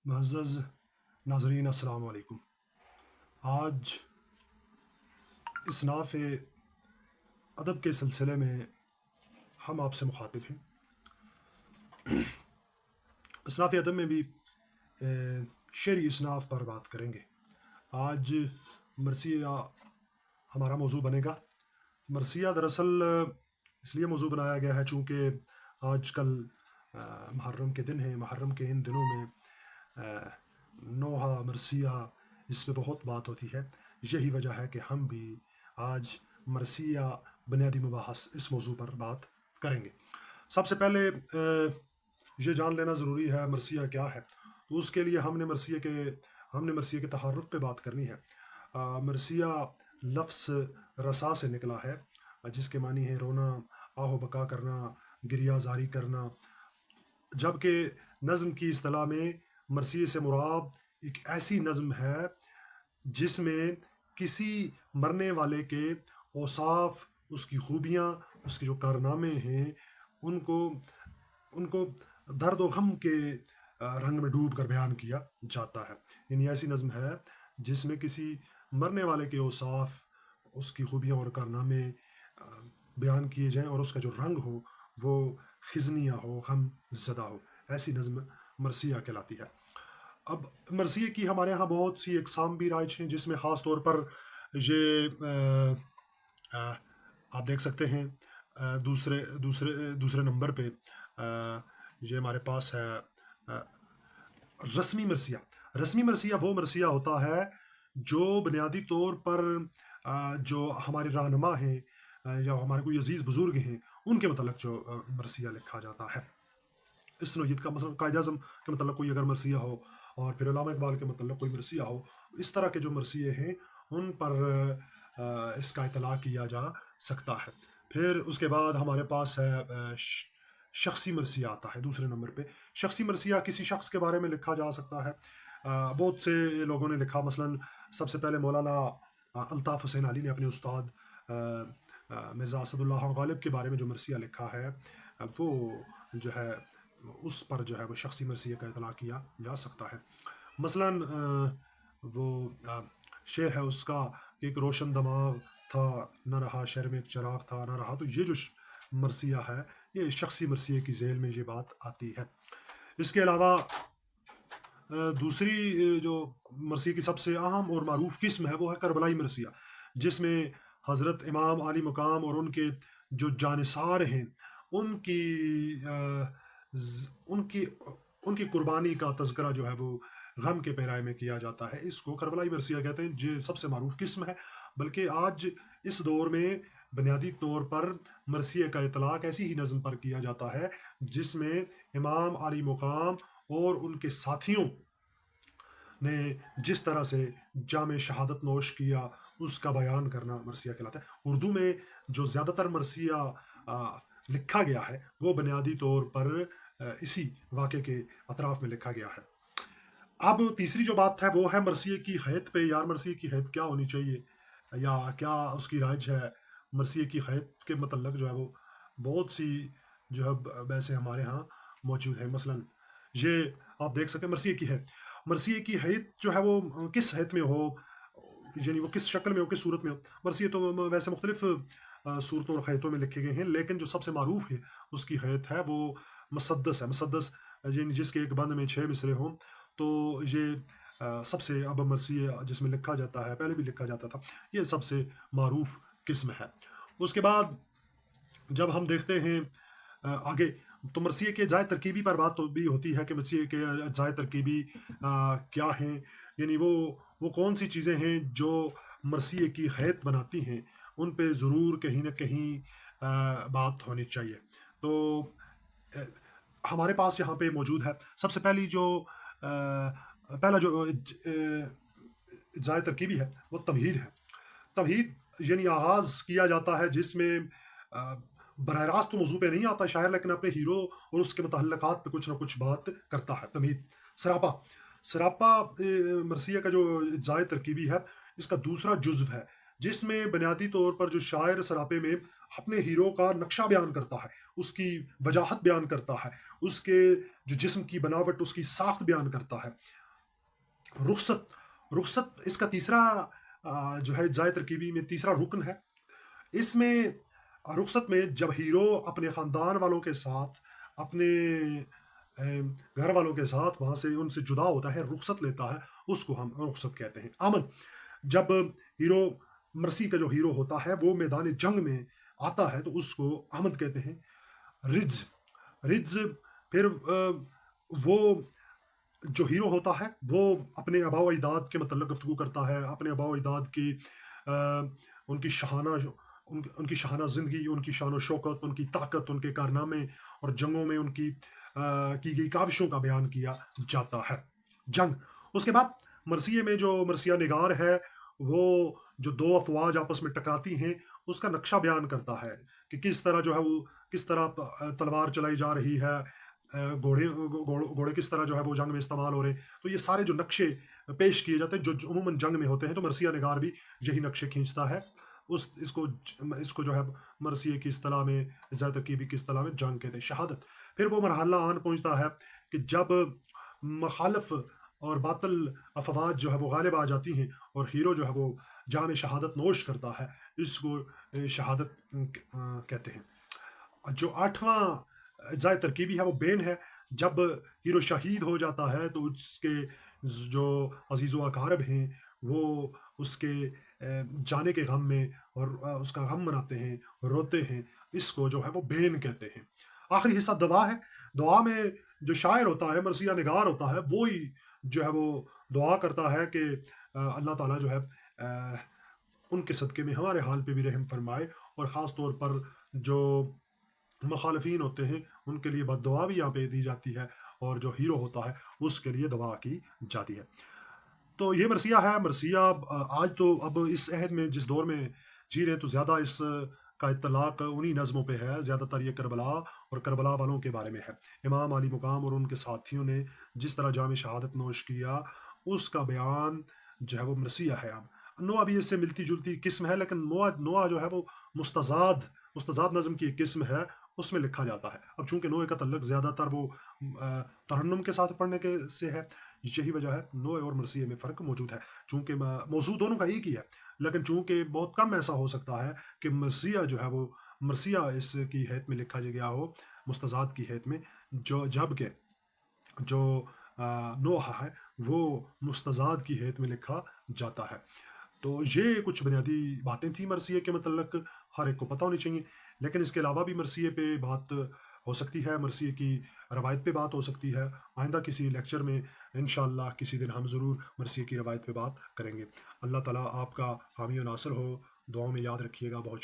معزز ناظرین السلام علیکم۔ آج اصناف ادب کے سلسلے میں ہم آپ سے مخاطب ہیں۔ اصناف ادب میں بھی شعری اصناف پر بات کریں گے۔ آج مرثیہ ہمارا موضوع بنے گا۔ مرثیہ دراصل اس لیے موضوع بنایا گیا ہے چونکہ آج کل محرم کے دن ہیں۔ محرم کے ان دنوں میں نوحہ مرثیہ اس پہ بہت بات ہوتی ہے۔ یہی وجہ ہے کہ ہم بھی آج مرثیہ بنیادی مباحث اس موضوع پر بات کریں گے۔ سب سے پہلے یہ جان لینا ضروری ہے مرثیہ کیا ہے، تو اس کے لیے ہم نے مرثیہ کے تعارف پہ بات کرنی ہے۔ مرثیہ لفظ رسا سے نکلا ہے، جس کے معنی ہے رونا، آہ و بکا کرنا، گریہ زاری کرنا، جبکہ نظم کی اصطلاح میں مرثیے سے مراد ایک ایسی نظم ہے جس میں کسی مرنے والے کے اوصاف، اس کی خوبیاں، اس کے جو کارنامے ہیں، ان کو درد و غم کے رنگ میں ڈوب کر بیان کیا جاتا ہے۔ یعنی ایسی نظم ہے جس میں کسی مرنے والے کے اوصاف، اس کی خوبیاں اور کارنامے بیان کیے جائیں اور اس کا جو رنگ ہو وہ خزنیہ ہو، غم زدہ ہو۔ ایسی نظم مرثیہ کہلاتی ہے۔ اب مرثیے کی ہمارے ہاں بہت سی اقسام بھی رائج ہیں، جس میں خاص طور پر یہ آپ دیکھ سکتے ہیں دوسرے نمبر پہ یہ ہمارے پاس ہے رسمی مرثیہ۔ رسمی مرثیہ وہ مرثیہ ہوتا ہے جو بنیادی طور پر جو ہمارے رہنما ہیں یا ہمارے کوئی عزیز بزرگ ہیں ان کے متعلق جو مرثیہ لکھا جاتا ہے۔ اس نوعیت کا مثلا قائد اعظم کے متعلق کوئی اگر مرثیہ ہو، اور پھر علامہ اقبال کے متعلق کوئی مرثیہ ہو، اس طرح کے جو مرثیے ہیں ان پر اس کا اطلاع کیا جا سکتا ہے۔ پھر اس کے بعد ہمارے پاس ہے شخصی مرثیہ آتا ہے دوسرے نمبر پہ۔ شخصی مرثیہ کسی شخص کے بارے میں لکھا جا سکتا ہے۔ بہت سے لوگوں نے لکھا، مثلا سب سے پہلے مولانا الطاف حسین علی نے اپنے استاد مرزا اسد اللہ غالب کے بارے میں جو مرثیہ لکھا ہے وہ جو ہے اس پر جو ہے وہ شخصی مرثیے کا اطلاع کیا جا سکتا ہے۔ مثلا وہ شعر ہے اس کا کہ ایک روشن دماغ تھا نہ رہا، شہر میں ایک چراغ تھا نہ رہا، تو یہ جو مرثیہ ہے یہ شخصی مرثیے کی ذیل میں یہ بات آتی ہے۔ اس کے علاوہ دوسری جو مرثیے کی سب سے اہم اور معروف قسم ہے وہ ہے کربلائی مرثیہ، جس میں حضرت امام علی مقام اور ان کے جو جانثار ہیں ان کی قربانی کا تذکرہ جو ہے وہ غم کے پیرائے میں کیا جاتا ہے۔ اس کو کربلائی مرثیہ کہتے ہیں، جو سب سے معروف قسم ہے۔ بلکہ آج اس دور میں بنیادی طور پر مرثیے کا اطلاق ایسی ہی نظم پر کیا جاتا ہے جس میں امام علی مقام اور ان کے ساتھیوں نے جس طرح سے جام شہادت نوش کیا اس کا بیان کرنا مرثیہ کہلاتا ہے۔ اردو میں جو زیادہ تر مرثیہ لکھا گیا ہے وہ بنیادی طور پر اسی واقعے کے اطراف میں لکھا گیا ہے۔ اب تیسری جو بات ہے وہ ہے مرثیے کی حیت پہ۔ یار مرثیے کی حیت کیا ہونی چاہیے یا کیا اس کی رائج ہے؟ مرثیے کی حیت کے متعلق جو ہے وہ بہت سی جو ہے ویسے ہمارے ہاں موجود ہیں۔ مثلا یہ آپ دیکھ سکتے ہیں مرثیے کی حیت جو ہے وہ کس حیت میں ہو، یعنی وہ کس شکل میں ہو، کس صورت میں ہو۔ مرثیے تو ویسے مختلف صورتوں اور حیتوں میں لکھے گئے ہیں، لیکن جو سب سے معروف ہے اس کی حیت ہے وہ مسدس ہے۔ مسدس یعنی جس کے ایک بند میں 6 مصرے ہوں، تو یہ سب سے اب مرثیہ جس میں لکھا جاتا ہے، پہلے بھی لکھا جاتا تھا، یہ سب سے معروف قسم ہے۔ اس کے بعد جب ہم دیکھتے ہیں آگے تو مرثیے کے اجزائے ترکیبی پر بات بھی ہوتی ہے کہ مرثیے کے اجزائے ترکیبی کیا ہیں، یعنی وہ کون سی چیزیں ہیں جو مرثیے کی حیت بناتی ہیں، ان پہ ضرور کہیں نہ کہیں بات ہونی چاہیے۔ تو ہمارے پاس یہاں پہ موجود ہے سب سے پہلا جو اجزائے ترکیبی ہے وہ تمہید ہے۔ تمہید یعنی آغاز کیا جاتا ہے جس میں براہ راست تو موضوع پہ نہیں آتا شاعر، لیکن اپنے ہیرو اور اس کے متعلقات پہ کچھ نہ کچھ بات کرتا ہے۔ تمہید سراپا مرثیہ کا جو اجزائے ترکیبی ہے اس کا دوسرا جزو ہے، جس میں بنیادی طور پر جو شاعر سراپے میں اپنے ہیرو کا نقشہ بیان کرتا ہے، اس کی وجاہت بیان کرتا ہے، اس کے جو جسم کی بناوٹ، اس کی ساخت بیان کرتا ہے۔ رخصت، رخصت اس کا تیسرا جو ہے جائے ترکیبی میں تیسرا رکن ہے۔ اس میں رخصت میں جب ہیرو اپنے خاندان والوں کے ساتھ، اپنے گھر والوں کے ساتھ وہاں سے ان سے جدا ہوتا ہے، رخصت لیتا ہے، اس کو ہم رخصت کہتے ہیں۔ امن، جب ہیرو، مرسی کا جو ہیرو ہوتا ہے وہ میدان جنگ میں آتا ہے تو اس کو آمد کہتے ہیں۔ رجز، رجز پھر وہ جو ہیرو ہوتا ہے وہ اپنے آباء و اجداد کے متعلق گفتگو کرتا ہے، اپنے آباء و اجداد کی ان کی شاہانہ ان کی شاہانہ زندگی، ان کی شان و شوکت، ان کی طاقت، ان کے کارنامے اور جنگوں میں ان کی گئی کاوشوں کا بیان کیا جاتا ہے۔ جنگ، اس کے بعد مرثیے میں جو مرثیہ نگار ہے وہ جو دو افواج آپس میں ٹکراتی ہیں اس کا نقشہ بیان کرتا ہے کہ کس طرح جو ہے وہ کس طرح تلوار چلائی جا رہی ہے، گھوڑے کس طرح جو ہے وہ جنگ میں استعمال ہو رہے ہیں۔ تو یہ سارے جو نقشے پیش کیے جاتے ہیں جو عموماً جنگ میں ہوتے ہیں، تو مرثیہ نگار بھی یہی نقشے کھینچتا ہے۔ اس کو جو ہے مرثیے کی اصطلاح میں، ذات ترکیبی کی اصطلاح میں جنگ کہتے ہیں۔ شہادت، پھر وہ مرحلہ آن پہنچتا ہے کہ جب مخالف اور باطل افواج جو ہے وہ غالب آ جاتی ہیں اور ہیرو جو ہے وہ جام شہادت نوش کرتا ہے، اس کو شہادت کہتے ہیں۔ جو آٹھواں اجزائے ترکیبی ہے وہ بین ہے، جب ہیرو شہید ہو جاتا ہے تو اس کے جو عزیز و اقارب ہیں وہ اس کے جانے کے غم میں اور اس کا غم مناتے ہیں، روتے ہیں، اس کو جو ہے وہ بین کہتے ہیں۔ آخری حصہ دعا ہے۔ دعا میں جو شاعر ہوتا ہے، مرثیہ نگار ہوتا ہے، وہی جو ہے وہ دعا کرتا ہے کہ اللہ تعالیٰ جو ہے ان کے صدقے میں ہمارے حال پہ بھی رحم فرمائے، اور خاص طور پر جو مخالفین ہوتے ہیں ان کے لیے بد دعا بھی یہاں پہ دی جاتی ہے، اور جو ہیرو ہوتا ہے اس کے لیے دعا کی جاتی ہے۔ تو یہ مرثیہ ہے۔ مرثیہ آج تو اب اس عہد میں جس دور میں جی رہے ہیں تو زیادہ اس کا اطلاق انہی نظموں پہ ہے، زیادہ تر یہ کربلا اور کربلا والوں کے بارے میں ہے۔ امام علی مقام اور ان کے ساتھیوں نے جس طرح جام شہادت نوش کیا اس کا بیان جو ہے وہ مرثیہ ہے۔ اب نوح بھی اس سے ملتی جلتی قسم ہے، لیکن نوح جو ہے وہ مستزاد نظم کی ایک قسم ہے، اس میں لکھا جاتا ہے۔ اب چونکہ نوح کا تعلق زیادہ تر وہ ترنم کے ساتھ پڑھنے کے سے ہے، یہی وجہ ہے نوح اور مرثیے میں فرق موجود ہے، چونکہ موضوع دونوں کا ایک ہی ہے، لیکن چونکہ بہت کم ایسا ہو سکتا ہے کہ مرثیہ جو ہے وہ مرثیہ اس کی حیث میں لکھا گیا ہو مستزاد کی حیث میں، جبکہ جو نوح ہے وہ مستزاد کی حیث میں لکھا جاتا ہے۔ تو یہ کچھ بنیادی باتیں تھیں مرثیے کے متعلق، ہر ایک کو پتہ ہونی چاہیے، لیکن اس کے علاوہ بھی مرثیے پہ بات ہو سکتی ہے، مرثیے کی روایت پہ بات ہو سکتی ہے۔ آئندہ کسی لیکچر میں انشاءاللہ کسی دن ہم ضرور مرثیے کی روایت پہ بات کریں گے۔ اللہ تعالیٰ آپ کا حامی و ناصر ہو، دعاؤں میں یاد رکھیے گا۔ بہت